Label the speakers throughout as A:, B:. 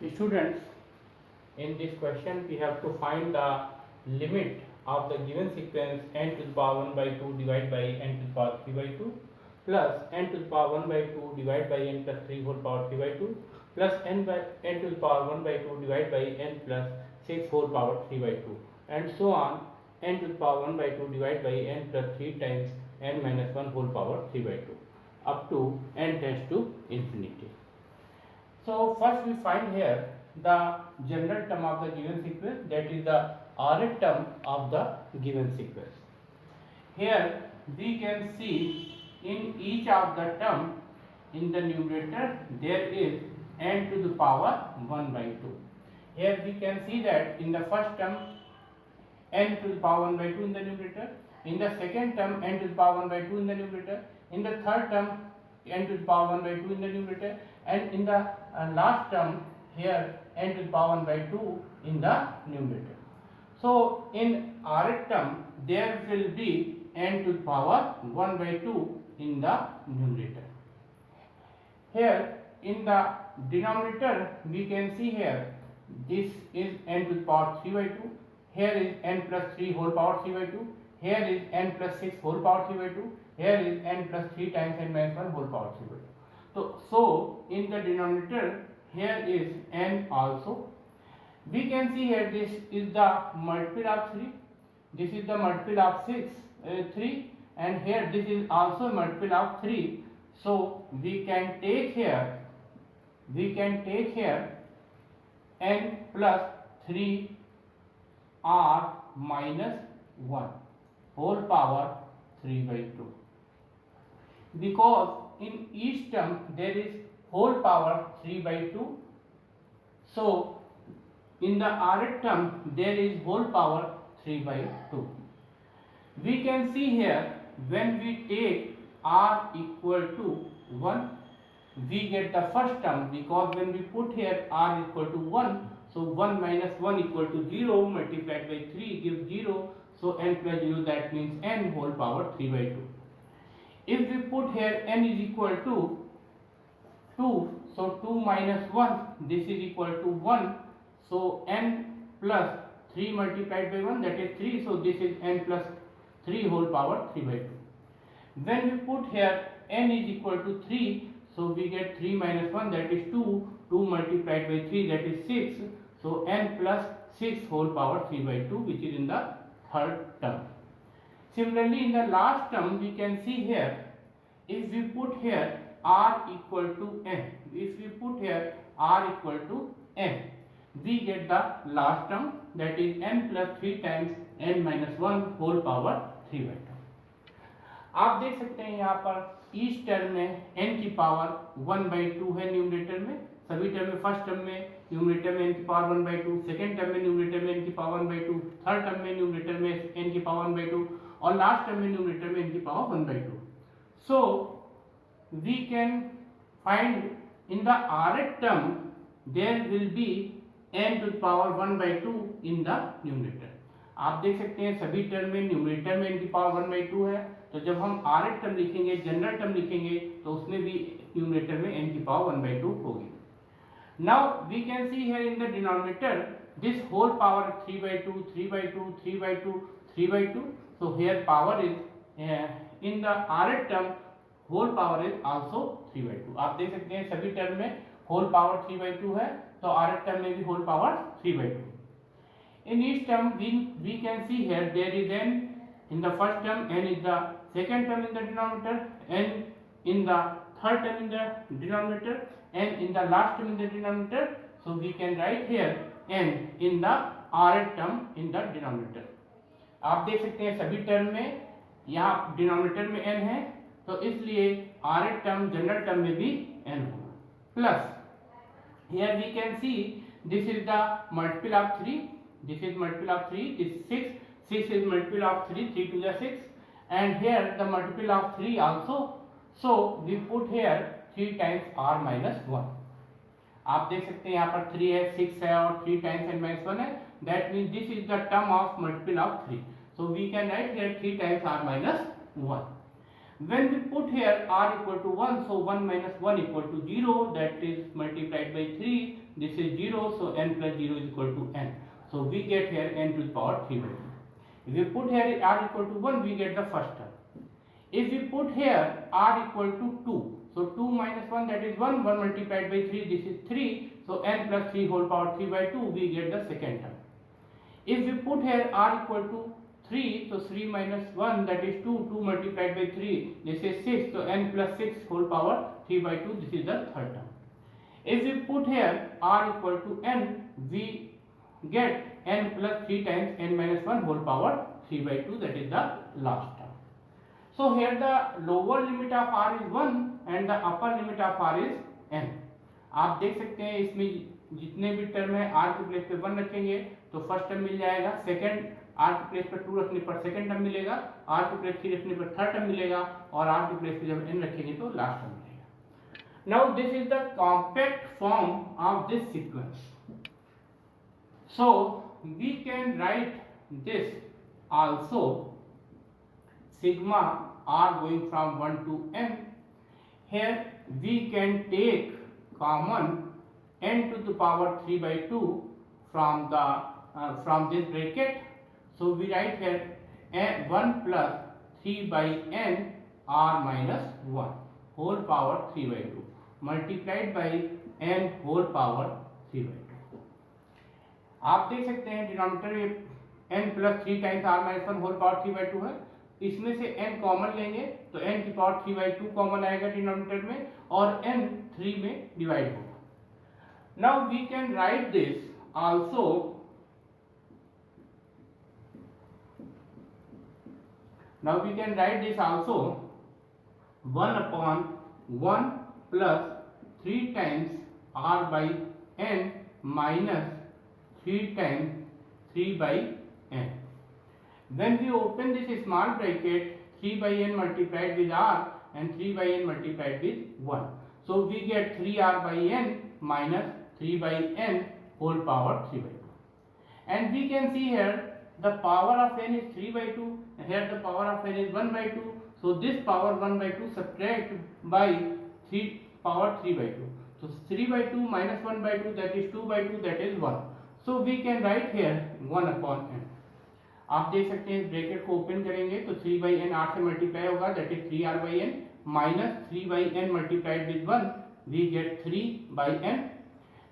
A: Students, in this question we have to find the limit of the given sequence n to the power 1 by 2 divided by n to the power 3 by 2 plus n to the power 1 by 2 divided by n plus 3 whole power 3 by 2 plus n to the power 1 by 2 divided by n plus 6 whole power 3 by 2 and so on n to the power 1 by 2 divided by n plus 3 times n minus 1 whole power 3 by 2 up to n tends to infinity. So first we find here the general term of the given sequence, that is the rth term of the given sequence. Here we can see in each of the term in the numerator there is n to the power 1 by 2. Here we can see that in the first term n to the power 1 by 2 in the numerator, in the second term n to the power 1 by 2 in the numerator, in the third term n to the power 1 by 2 in the numerator, and in the last term here n to the power 1 by 2 in the numerator. So in rth term there will be n to the power 1 by 2 in the numerator. Here in the denominator we can see here this is n to the power 3 by 2, here is n plus 3 whole power 3 by 2, here is n plus 6 whole power 3 by 2, here is n plus 3 times n minus 1 whole power 3 by 2. So in the denominator here is n also. We can see here this is the multiple of 3, this is the multiple of 3, and here this is also multiple of 3. So we can take here n plus 3 r minus 1 whole power 3 by 2, because in each term there is whole power 3 by 2. So in the rth term there is whole power 3 by 2. We can see here when we take r equal to 1 we get the first term, because when we put here r equal to 1, so 1 minus 1 equal to 0 multiplied by 3 gives 0. So n plus 0, that means n whole power 3 by 2. If we put here n is equal to 2, so 2 minus 1, this is equal to 1. So n plus 3 multiplied by 1, that is 3. So this is n plus 3 whole power 3 by 2. When we put here n is equal to 3, so we get 3 minus 1, that is 2. 2 multiplied by 3, that is 6. So n plus 6 whole power 3 by 2, which is in the third term. Similarly, in the last term we can see here, if we put here r equal to n, we get the last term, that is n plus 3 times n minus 1 whole power 3 by 2. आप देख सकते हैं यहाँ पर each term में n की power 1 by 2 है numerator में, सभी टर्म में, फर्स्ट टर्म में न्यूमरेटर में n की पावर 1 by 2, सेकेंड टर्म में न्यूमरेटर में n की पावर 1 by 2, थर्ड टर्म में न्यूमरेटर में n की पावर 1 by 2 और लास्ट टर्म में न्यूमरेटर में n की power 1 by 2. So we can find in the rth term there will be n to the power 1 by 2 in the numerator. आप देख सकते हैं सभी टर्म में न्यूमरेटर में n की पावर 1 by 2 है, तो जब हम rth टर्म लिखेंगे, जनरल टर्म लिखेंगे, तो उसमें भी न्यूमरेटर में n की पावर 1 by 2 होगी. Now we can see here in the denominator this whole power 3 by 2, 3 by 2, 3 by 2, 3 by 2. So here power is in the rth term whole power is also 3 by 2. आप देख सकते हैं सभी term में whole power 3 by 2 है, तो rth term में भी whole power 3 by 2. In each term we can see here there is n in the first term, n is the second term in the denominator, n in the third term in the denominator, n in the last term in the denominator. So we can write here n in the rth term in the denominator. आप देख सकते हैं सभी term में यहाँ denominator में n है, तो इसलिए rth टर्म जनरल टर्म में भी n होगा. Plus here we can see this is the multiple of 3, this is multiple of 3, this is 6, 6 is multiple of 3, 3 to the 6, and here the multiple of 3 also. So we put here 3 times r minus 1. आप देख सकते हैं यहाँ पर 3 है, 6 है और 3 times n minus 1 है, that means this is the term of multiple of 3. So we can write here 3 times r minus 1. When we put here r equal to 1, so 1 minus 1 equal to 0, that is multiplied by 3, this is 0, so n plus 0 is equal to n. So we get here n to the power 3 by 2. If we put here r equal to 1, we get the first term. If we put here r equal to 2, so 2 minus 1, that is 1, 1 multiplied by 3, this is 3, so n plus 3 whole power 3 by 2, we get the second term. If we put here r equal to 3, so 3 minus 1, that is 2, 2 multiplied by 3, this is 6, so n plus 6 whole power 3 by 2, this is the third term. If we put here r equal to n, we get n plus 3 times n minus 1 whole power 3 by 2, that is the last term. So here the lower limit of r is 1 and the upper limit of r is n. आप देख सकते हैं इसमें जितने भी term है r के place पे 1 रखेंगे तो फर्स्ट टर्म मिल जाएगा, सेकंड r के प्लेस पर 2 रखने पर सेकंड टर्म मिलेगा, r के प्लेस 3 रखने पर थर्ड टर्म मिलेगा और r के प्लेस पे जब n रखेंगे तो लास्ट टर्म मिलेगा. Now this is the compact form of this sequence. So we can write this also sigma r going from 1 to n. Here we can take common n to the power 3 by 2 from this bracket. So we write here 1 plus 3 by n r minus 1 whole power 3 by 2 multiplied by n whole power 3 by 2. आप देख सकते हैं denominator n plus 3 times r minus 1 whole power 3 by 2 है. इसमें से n common लेंगे तो n की पावर 3 by 2 कॉमन आएगा डिनोमिनेटर में और n 3 में डिवाइड होगा. Now we can write this also now we can write this also 1 upon 1 plus 3 times r by n minus 3 times 3 by n. When we open this small bracket, 3 by n multiplied with r and 3 by n multiplied with 1. So we get 3r by n minus 3 by n whole power 3 by 2. And we can see here the power of n is 3 by 2, here the power of n is 1 by 2. So this power 1 by 2 subtract by 3 power 3 by 2. So 3 by 2 minus 1 by 2, that is 2 by 2, that is 1. So we can write here 1 upon n. आप देख सकते हैं इस bracket को open करेंगे तो 3 by n r से multiply होगा, that is 3r by n minus 3 by n multiplied with 1, we get 3 by n,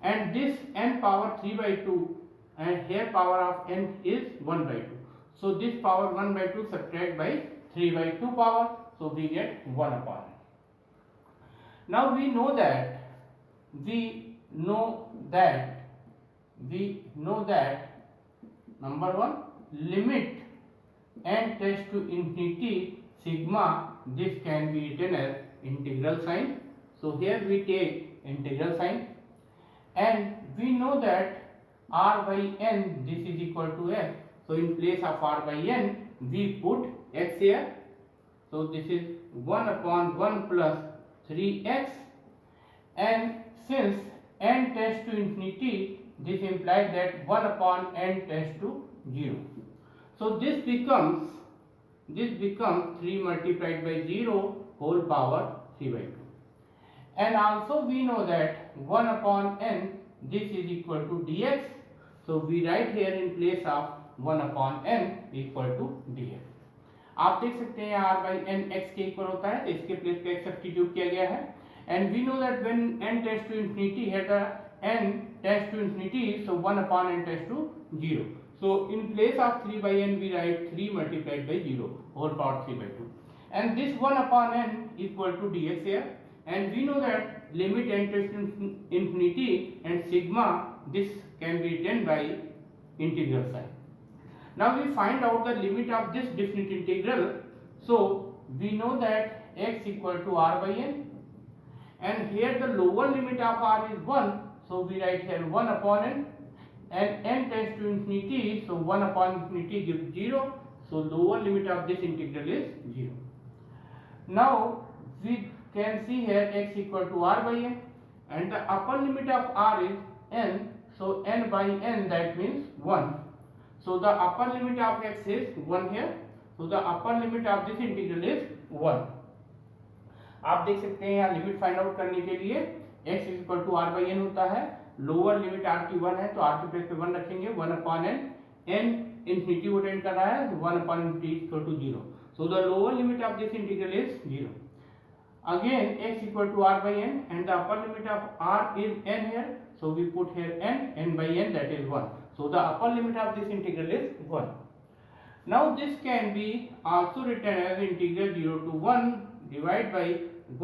A: and this n power 3 by 2 and here power of n is 1 by 2. So this power 1 by 2 subtract by 3 by 2 power, so we get 1 upon n. Now we know that number 1, limit n tends to infinity sigma, this can be written as integral sign. So here we take integral sign, and we know that r by n, this is equal to x. So in place of r by n we put x here. So this is 1 upon 1 plus 3x, and since n tends to infinity, this implies that 1 upon n tends to 0. So this becomes 3 multiplied by 0 whole power 3 by 2. And also we know that 1 upon n, this is equal to dx. So we write here in place of 1 upon n equal to dx. आप देख सकते हैं r by n x के equal होता है तो इसके place पे x सब्स्टिट्यूट किया गया है. And we know that when n tends to infinity, here the n tends to infinity, so 1 upon n tends to 0. So in place of 3 by n we write 3 multiplied by 0 whole power 3 by 2. And this 1 upon n equal to dx here. And we know that limit n tends to infinity and sigma, this can be written by integral sign. Now we find out the limit of this definite integral. So we know that x equal to r by n, and here the lower limit of r is 1, so we write here 1 upon n, and n tends to infinity, so 1 upon infinity gives 0, so lower limit of this integral is 0. Now we can see here x equal to r by n, and the upper limit of r is n, so n by n, that means 1. So the upper limit of x is 1 here, so the upper limit of this integral is 1. आप देख सकते हैं यहाँ limit find out करने के लिए x equal to r by n होता है, लोअर लिमिट r की 1 है तो r की प्लेस पे 1 रखेंगे, 1 अपॉन n, n इंफिनिटी को टेंड कर रहा है, 1 upon t equal to 0, so the lower limit of this integral is 0. Again x equal to r by n and the upper limit of r is n here, so we put here n by n, that is 1. So the upper limit of this integral is 1. Now this can be also written as integral 0 to 1 divided by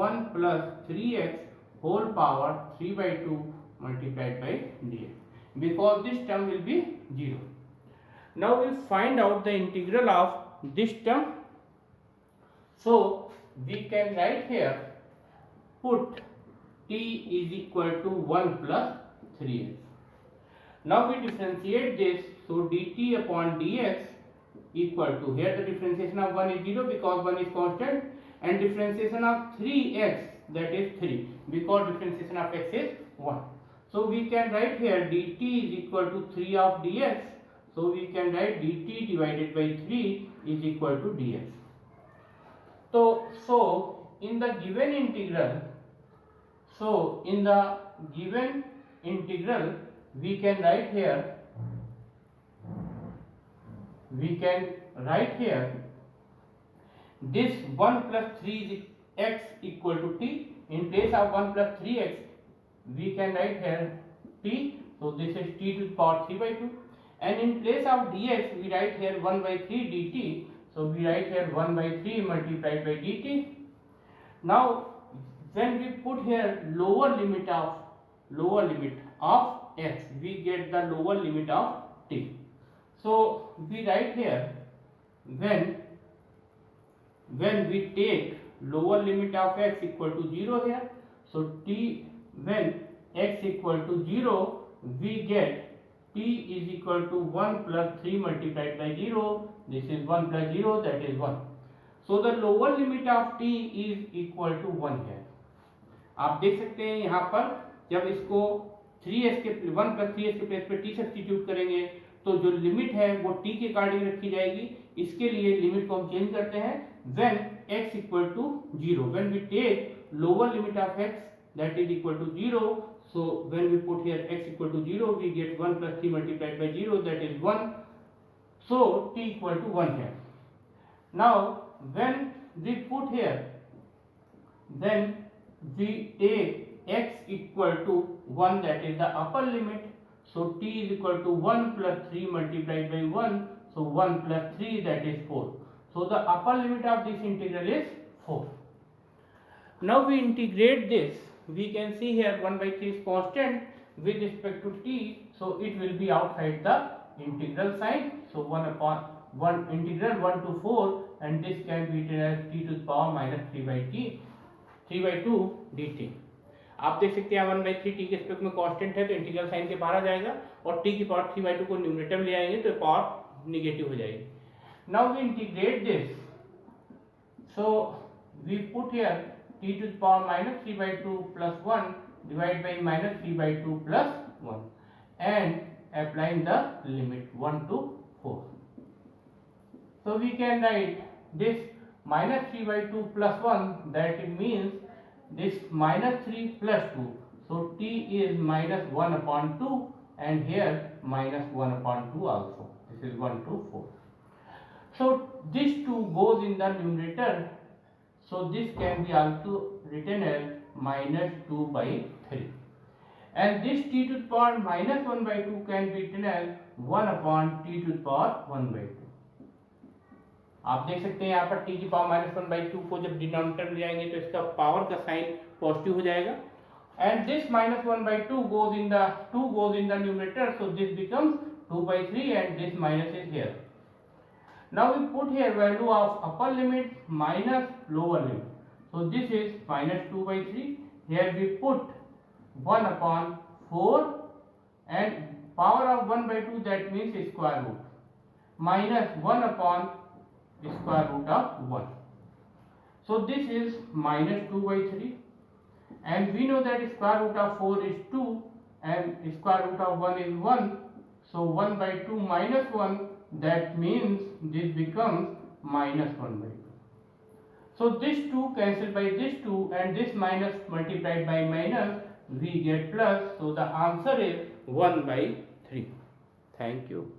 A: 1 plus 3x whole power 3 by 2 multiplied by dx, because this term will be 0. Now we find out the integral of this term. So we can write here, put t is equal to 1 plus 3x. Now we differentiate this, so dt upon dx equal to, here the differentiation of 1 is 0 because 1 is constant, and differentiation of 3x, that is 3, because differentiation of x is 1. So we can write here dt is equal to 3 of dx, so we can write dt divided by 3 is equal to dx. So in the given integral, we can write here this 1 plus 3x equal to t. In place of 1 plus 3x, we can write here t, so this is t to the power 3 by 2, and in place of dx we write here 1 by 3 dt, so we write here 1 by 3 multiplied by dt. Now when we put here lower limit of x, we get the lower limit of t. So we write here, when we take lower limit of x equal to 0 here, so t, when x equal to 0, we get t is equal to 1 plus 3 multiplied by 0, this is 1 plus 0, that is 1. So the lower limit of t is equal to 1 here. आप देख सकते हैं यहाँ पर जब इसको 3s के 1 plus 3s के प्लेस पे t सब्स्टिट्यूट करेंगे तो जो लिमिट है वो t के अकॉर्डिंग रखी जाएगी. इसके लिए लिमिट को हम चेंज करते हैं when x equal to 0, when we take lower limit of x that is equal to 0, so when we put here x equal to 0, we get 1 plus 3 multiplied by 0, that is 1, so t equal to 1 here. Now when we put here, then we take x equal to 1, that is the upper limit, so t is equal to 1 plus 3 multiplied by 1, so 1 plus 3, that is 4. So the upper limit of this integral is 4. Now we integrate this, we can see here 1 by 3 is constant with respect to t, so it will be outside the integral sign, so 1 upon 1 integral 1 to 4, and this can be written as t to the power minus 3 by 2 dt. आप देख सकते हैं 1 by 3 t के respect में constant है तो integral sign के बाहर आ जाएगा और t की पावर 3 by 2 को न्यूमरेटर में ले आएंगे तो पावर निगेटिव हो जाएगी. Now we integrate this, so we put here t to the power minus 3 by 2 plus 1 divided by minus 3 by 2 plus 1 and applying the limit 1 to 4. So we can write this minus 3 by 2 plus 1, that means this minus 3 plus 2, so t is minus 1 upon 2, and here minus 1 upon 2 also, this is 1 to 4. So this 2 goes in the numerator, so this can be also written as minus 2 by 3, and this t to the power minus 1 by 2 can be written as 1 upon t to the power 1 by 2. आप देख सकते हैं यहाँ पर t की power minus 1 by 2 को जब denominator में ले जाएंगे तो इसका पावर का साइन पॉजिटिव हो जाएगा, and this minus 1 by 2 goes in the numerator, so this becomes 2 by 3 and this minus is here. Now we put here value of upper limit minus lower limit, so this is minus 2 by 3, here we put 1 upon 4 and power of 1 by 2, that means square root, minus 1 upon square root of 1. So this is minus 2 by 3, and we know that square root of 4 is 2 and square root of 1 is 1, so 1 by 2 minus 1, that means this becomes minus 1 by 2. So this 2 cancelled by this 2 and this minus multiplied by minus, we get plus. So the answer is 1 by 3. Thank you.